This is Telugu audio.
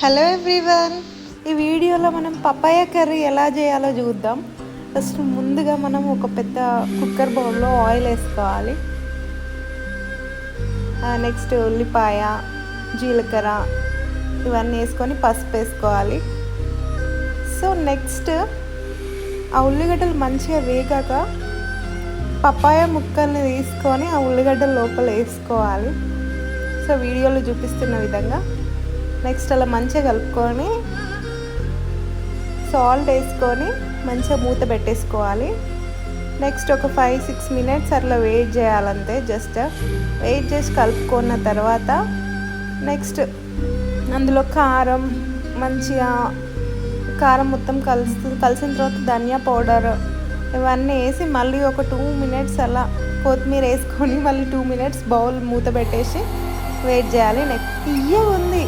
హలో ఎవ్రీవన్, ఈ వీడియోలో మనం పపాయ కర్రీ ఎలా చేయాలో చూద్దాం. ఫస్ట్ ముందుగా మనం ఒక పెద్ద కుక్కర్ బౌల్లో ఆయిల్ వేసుకోవాలి. నెక్స్ట్ ఉల్లిపాయ, జీలకర్ర ఇవన్నీ వేసుకొని పసుపు వేసుకోవాలి. సో నెక్స్ట్ ఆ ఉల్లిగడ్డలు మంచిగా వేగాక పపాయ ముక్కల్ని తీసుకొని ఆ ఉల్లిగడ్డల లోపల వేసుకోవాలి. సో వీడియోలో చూపిస్తున్న విధంగా నెక్స్ట్ అలా మంచిగా కలుపుకొని సాల్ట్ వేసుకొని మంచిగా మూత పెట్టేసుకోవాలి. నెక్స్ట్ ఒక 5-6 మినిట్స్ అట్లా వెయిట్ చేయాలంతే. జస్ట్ వెయిట్ చేసి కలుపుకున్న తర్వాత నెక్స్ట్ అందులో కారం మంచిగా కారం మొత్తం కలిసిన తర్వాత ధనియా పౌడర్ ఇవన్నీ వేసి మళ్ళీ ఒక 2 మినిట్స్ అలా కొత్తిమీర వేసుకొని మళ్ళీ 2 మినిట్స్ బౌల్ మూత పెట్టేసి వెయిట్ చేయాలి. నెక్స్ట్ తీయగా ఉంది.